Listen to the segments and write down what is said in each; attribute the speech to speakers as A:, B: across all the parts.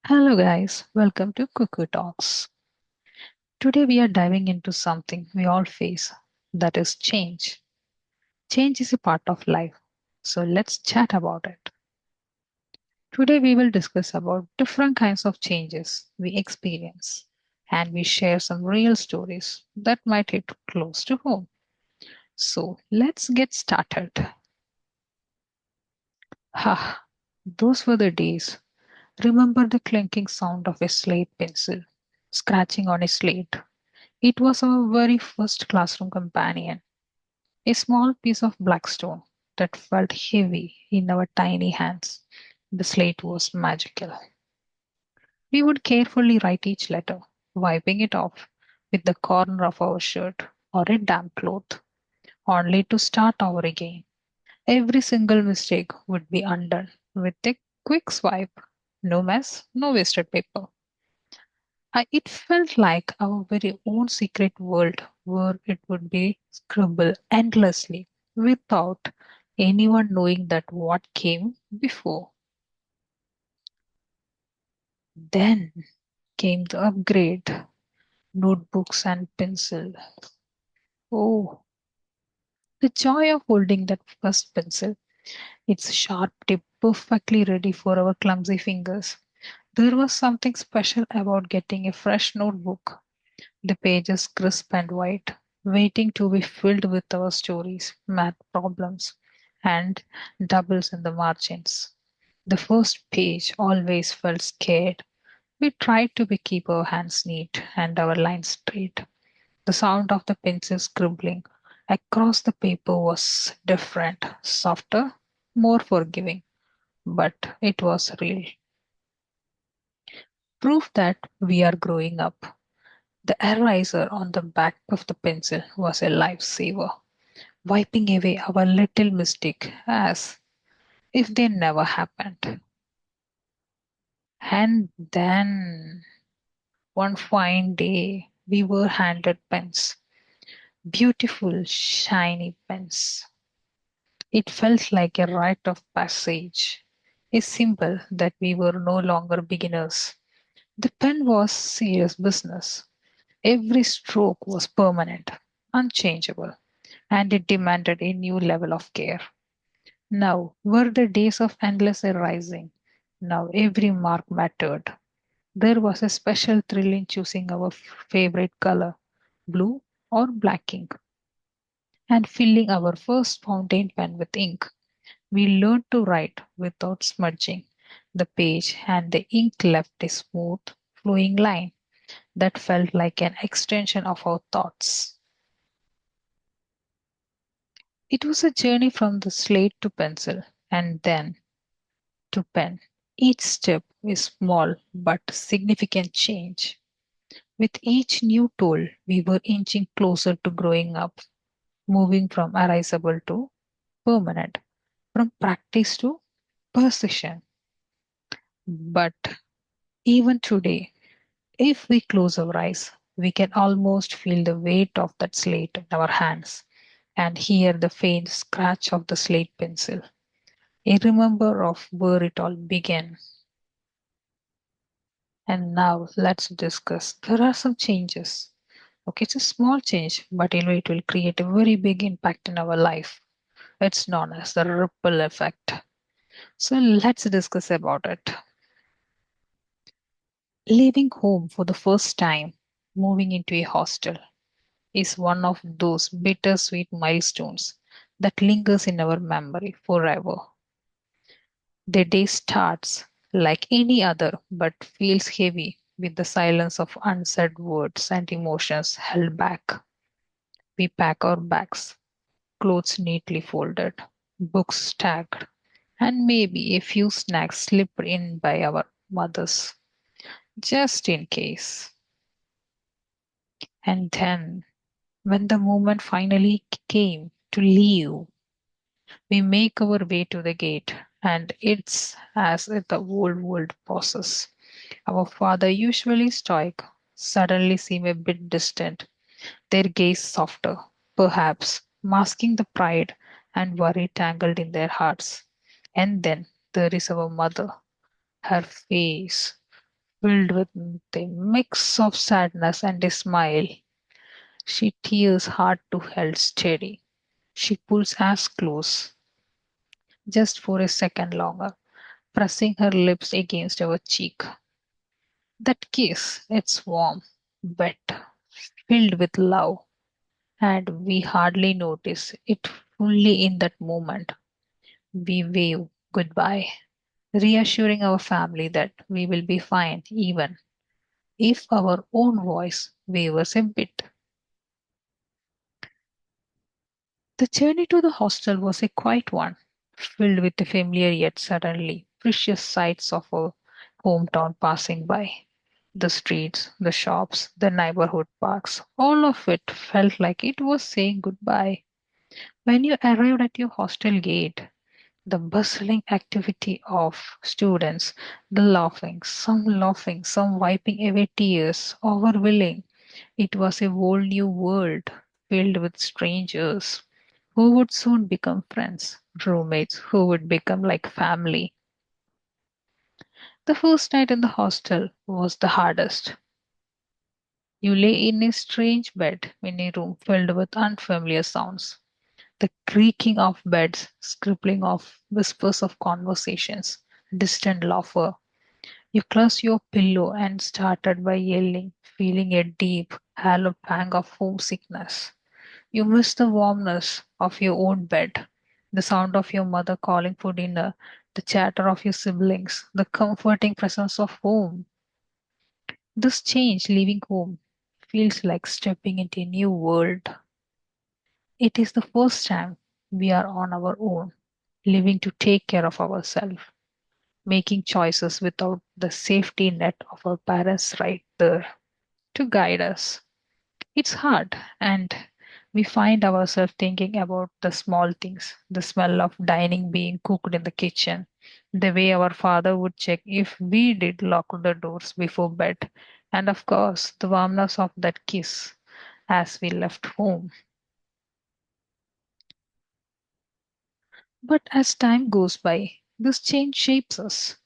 A: Hello, guys. Welcome to Cuckoo Talks. Today, we are diving into something we all face, that is change. Change is a part of life. So, let's chat about it. Today, we will discuss about different kinds of changes we experience and we share some real stories that might hit close to home. So, let's get started. Ha! Those were the days. Remember the clinking sound of a slate pencil scratching on a slate. It was our very first classroom companion, a small piece of black stone that felt heavy in our tiny hands. The slate was magical. We would carefully write each letter, wiping it off with the corner of our shirt or a damp cloth, only to start over again. Every single mistake would be undone with a quick swipe. No mess, no wasted paper. It felt like our very own secret world where it would be scribble endlessly without anyone knowing that what came before. Then came the upgrade, notebooks and pencil. Oh, the joy of holding that first pencil, its sharp tip perfectly ready for our clumsy fingers. There was something special about getting a fresh notebook, the pages crisp and white, waiting to be filled with our stories, math problems, and doubles in the margins. The first page always felt scared. We tried to keep our hands neat and our lines straight. The sound of the pencil scribbling across the paper was different, softer, more forgiving, but it was real. Proof that we are growing up. The eraser on the back of the pencil was a lifesaver, wiping away our little mistake as if they never happened. And then one fine day, we were handed pens, beautiful, shiny pens. It felt like a rite of passage, a symbol that we were no longer beginners. The pen was serious business. Every stroke was permanent, unchangeable, and it demanded a new level of care. Now were the days of endless erasing. Now every mark mattered. There was a special thrill in choosing our favorite color, blue or black ink, and filling our first fountain pen with ink. We learned to write without smudging the page, and the ink left a smooth, flowing line that felt like an extension of our thoughts. It was a journey from the slate to pencil, and then to pen. Each step is small but significant change. With each new tool, we were inching closer to growing up, moving from erasable to permanent, from practice to precision. But even today, if we close our eyes, we can almost feel the weight of that slate in our hands and hear the faint scratch of the slate pencil. A remember of where it all began. And now let's discuss. There are some changes. Okay, it's a small change, but it will create a very big impact in our life. It's known as the ripple effect. So let's discuss about it. Leaving home for the first time, moving into a hostel, is one of those bittersweet milestones that lingers in our memory forever. The day starts like any other but feels heavy with the silence of unsaid words and emotions held back. We pack our bags, clothes neatly folded, books stacked, and maybe a few snacks slipped in by our mothers, just in case. And then, when the moment finally came to leave, we make our way to the gate, and it's as if the whole world pauses. Our father, usually stoic, suddenly seem a bit distant, their gaze softer, perhaps masking the pride and worry tangled in their hearts. And then there is our mother, her face. filled with a mix of sadness and a smile. She tears hard to hold steady. She pulls us close, just for a second longer, pressing her lips against our cheek. That kiss, it's warm, wet, filled with love, and we hardly notice it fully in that moment. We wave goodbye, reassuring our family that we will be fine even if our own voice wavers a bit. The journey to the hostel was a quiet one, filled with the familiar yet suddenly precious sights of our hometown passing by. The streets, the shops, the neighborhood parks, all of it felt like it was saying goodbye. When you arrived at your hostel gate, the bustling activity of students, the laughing, some wiping away tears, overwhelming. It was a whole new world filled with strangers who would soon become friends, roommates who would become like family. The first night in the hostel was the hardest. You lay in a strange bed in a room filled with unfamiliar sounds. The creaking of beds, scribbling of whispers of conversations, distant laughter. You clutched your pillow and started by yelling, feeling a deep, hollow pang of homesickness. You miss the warmness of your own bed, the sound of your mother calling for dinner, the chatter of your siblings, the comforting presence of home. This change, leaving home, feels like stepping into a new world. It is the first time we are on our own, living to take care of ourselves, making choices without the safety net of our parents right there to guide us. It's hard, and we find ourselves thinking about the small things, the smell of dining being cooked in the kitchen, the way our father would check if we did lock the doors before bed, and of course, the warmness of that kiss as we left home. But as time goes by, this change shapes us.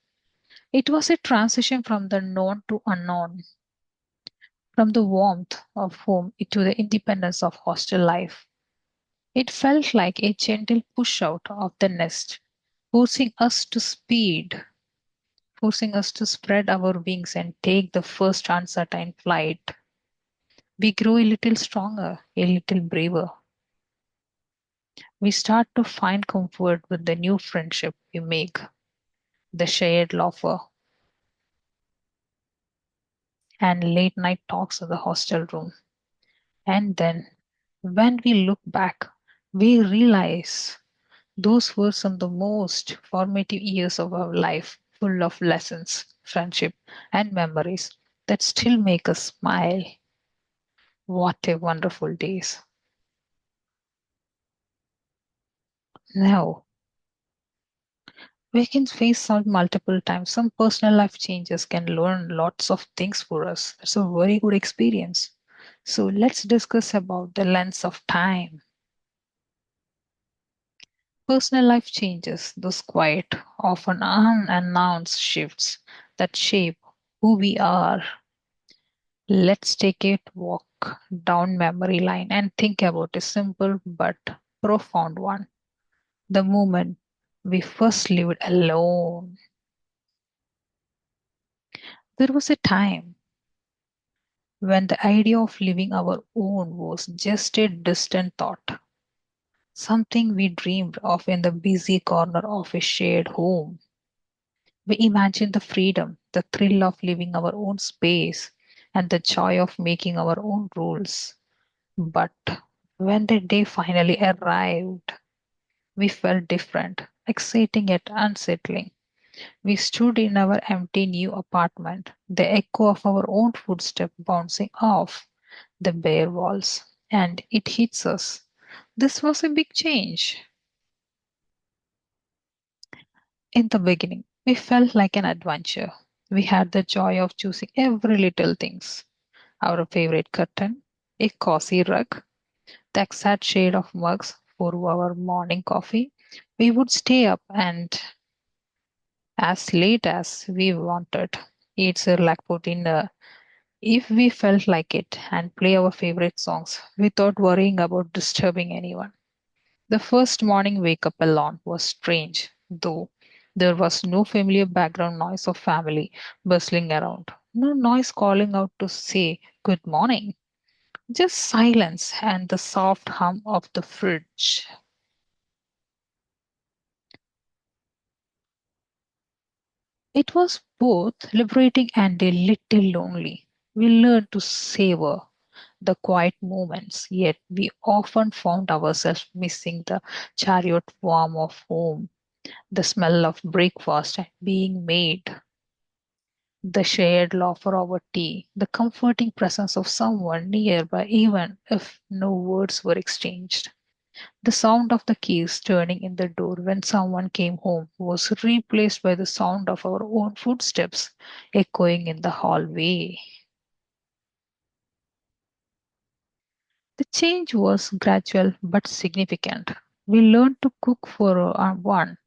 A: It was a transition from the known to unknown, from the warmth of home to the independence of hostel life. It felt like a gentle push out of the nest, forcing us to speed, forcing us to spread our wings and take the first uncertain flight. We grow a little stronger, a little braver. We start to find comfort with the new friendship we make, the shared laughter, and late night talks in the hostel room. And then, when we look back, we realize those were some of the most formative years of our life, full of lessons, friendship, and memories that still make us smile. What a wonderful days. Now, we can face some multiple times. Some personal life changes can learn lots of things for us. It's a very good experience. So let's discuss about the lens of time. Personal life changes, those quiet, often unannounced shifts that shape who we are. Let's take a walk down memory line and think about a simple but profound one. The moment we first lived alone. There was a time when the idea of living our own was just a distant thought, something we dreamed of in the busy corner of a shared home. We imagined the freedom, the thrill of living our own space, and the joy of making our own rules. But when the day finally arrived, we felt different, exciting yet unsettling. We stood in our empty new apartment, the echo of our own footsteps bouncing off the bare walls, and it hits us. This was a big change. In the beginning, we felt like an adventure. We had the joy of choosing every little things. Our favorite curtain, a cozy rug, the exact shade of mugs for our morning coffee. We would stay up and as late as we wanted, It's like putting if we felt like it and play our favorite songs without worrying about disturbing anyone. The first morning wake up alone was strange, though there was no familiar background noise of family bustling around, no noise calling out to say good morning, just silence and the soft hum of the fridge. It was both liberating and a little lonely. We learned to savor the quiet moments, yet we often found ourselves missing the chariot warmth of home, the smell of breakfast being made, the shared laughter over tea, the comforting presence of someone nearby, even if no words were exchanged. The sound of the keys turning in the door when someone came home was replaced by the sound of our own footsteps echoing in the hallway. The change was gradual but significant. We learned to cook for one,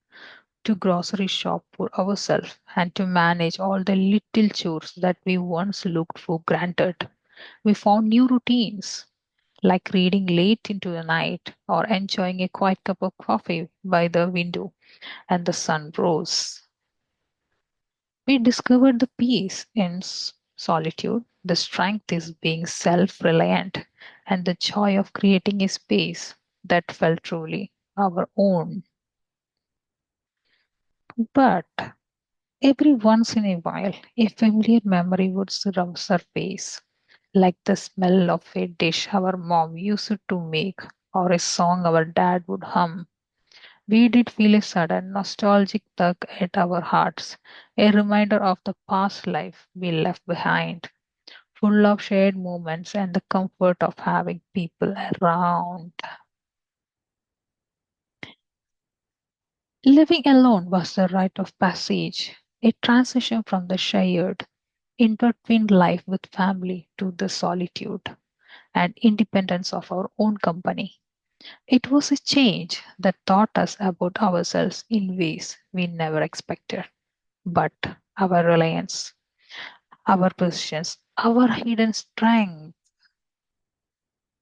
A: to grocery shop for ourselves, and to manage all the little chores that we once looked for granted. We found new routines, like reading late into the night or enjoying a quiet cup of coffee by the window and the sun rose. We discovered the peace in solitude, the strength is being self reliant, and the joy of creating a space that felt truly our own. But every once in a while, a familiar memory would surface, like the smell of a dish our mom used to make or a song our dad would hum. We did feel a sudden nostalgic tug at our hearts, a reminder of the past life we left behind, full of shared moments and the comfort of having people around. Living alone was the rite of passage, a transition from the shared, intertwined life with family to the solitude and independence of our own company. It was a change that taught us about ourselves in ways we never expected. But our reliance, our positions, our hidden strength.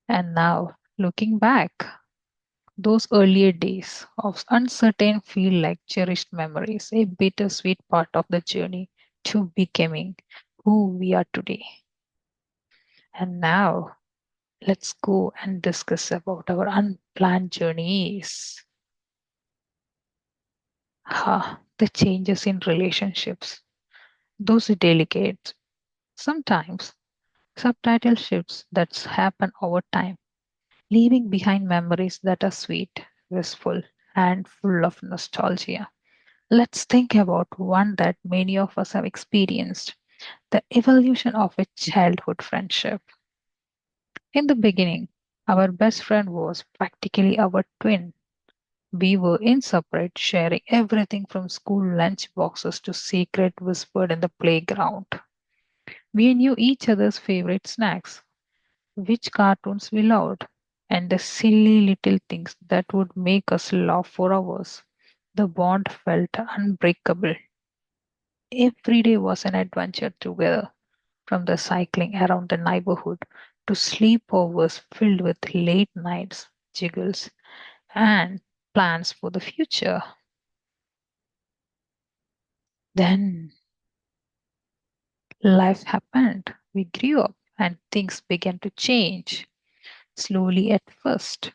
A: And now, looking back, those earlier days of uncertain feel like cherished memories, a bittersweet part of the journey to becoming who we are today. And now, let's go and discuss about our unplanned journeys. The changes in relationships, those delicate, sometimes subtitle shifts that happen over time, leaving behind memories that are sweet, wistful, and full of nostalgia. Let's think about one that many of us have experienced, the evolution of a childhood friendship. In the beginning, our best friend was practically our twin. We were inseparable, sharing everything from school lunch boxes to secret whispered in the playground. We knew each other's favorite snacks, which cartoons we loved, and the silly little things that would make us laugh for hours. The bond felt unbreakable. Every day was an adventure together, from the cycling around the neighborhood to sleepovers filled with late nights, jiggles, and plans for the future. Then life happened. We grew up and things began to change, slowly at first.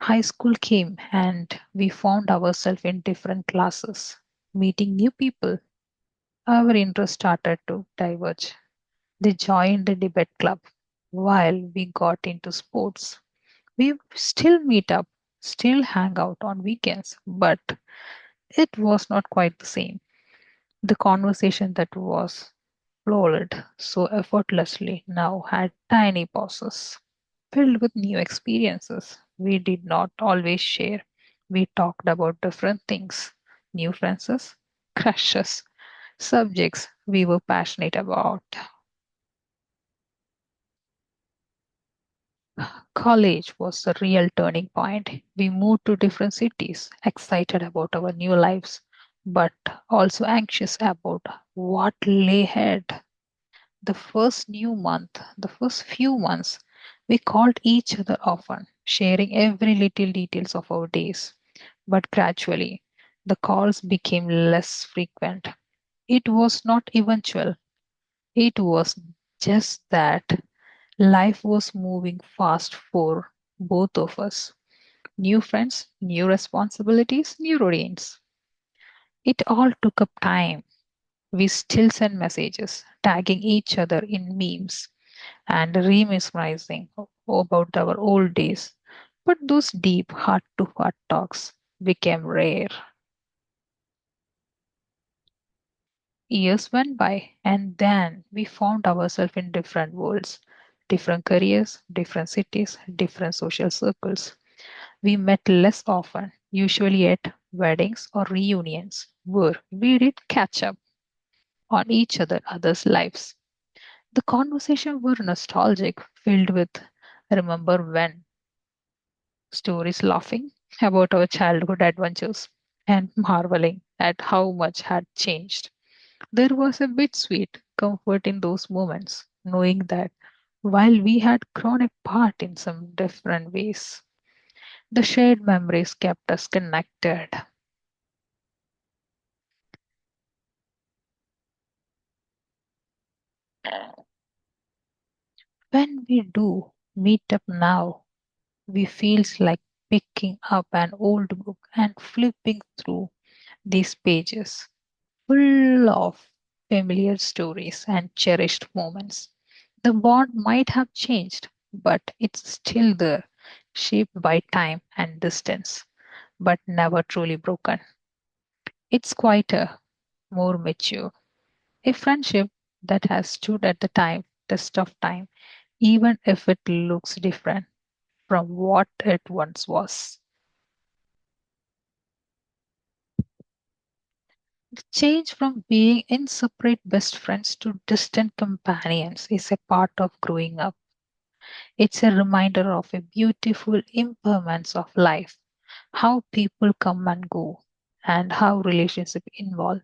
A: High school came and we found ourselves in different classes, meeting new people. Our interests started to diverge. They joined the debate club while we got into sports. We still meet up, still hang out on weekends, but it was not quite the same. The conversation that was flowed so effortlessly now had tiny pauses, filled with new experiences we did not always share. We talked about different things, new friends, crushes, subjects we were passionate about. College was the real turning point. We moved to different cities, excited about our new lives, but also anxious about what lay ahead. The first few months, we called each other often, sharing every little details of our days. But gradually, the calls became less frequent. It was not eventual, it was just that life was moving fast for both of us. New friends, new responsibilities, new routines. It all took up time. We still send messages, tagging each other in memes and reminiscing about our old days. But those deep heart to heart talks became rare. Years went by, and then we found ourselves in different worlds, different careers, different cities, different social circles. We met less often, usually at weddings or reunions, where we did catch up on each other's lives. The conversations were nostalgic, filled with remember when stories, laughing about our childhood adventures and marveling at how much had changed. There was a bit sweet comfort in those moments, knowing that while we had grown apart in some different ways, the shared memories kept us connected. When we do meet up now, we feels like picking up an old book and flipping through these pages full of familiar stories and cherished moments. The bond might have changed, but it's still there, shaped by time and distance, but never truly broken. It's quieter, more mature, a friendship that has stood at the test of time, even if it looks different from what it once was. The change from being inseparate best friends to distant companions is a part of growing up. It's a reminder of a beautiful impermanence of life, how people come and go, and how relationships involve.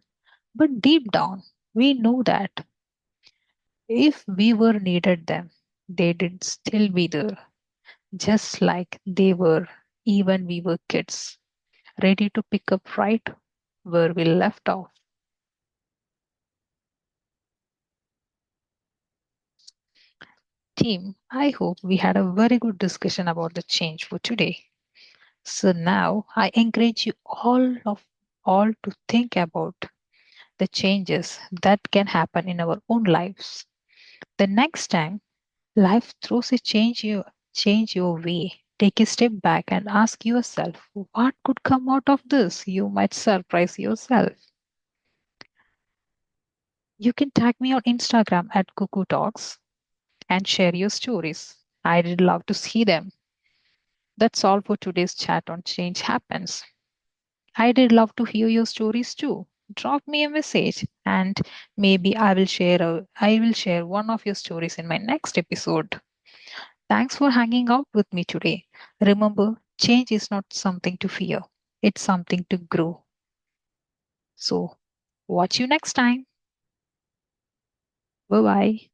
A: But deep down, we know that if we were needed them, they did still be there, just like they were even we were kids, ready to pick up right where we left off. Team, I hope we had a very good discussion about the change for today. So now I encourage you all to think about the changes that can happen in our own lives. The next time life throws a change your way, take a step back and ask yourself what could come out of this. You might surprise yourself. You can tag me on Instagram at Cuckoo Talks and share your stories. I'd love to see them. That's all for today's chat on Change Happens. I did love to hear your stories too. Drop me a message and maybe I will share one of your stories in my next episode. Thanks for hanging out with me today. Remember, change is not something to fear. It's something to grow. So, watch you next time. Bye bye.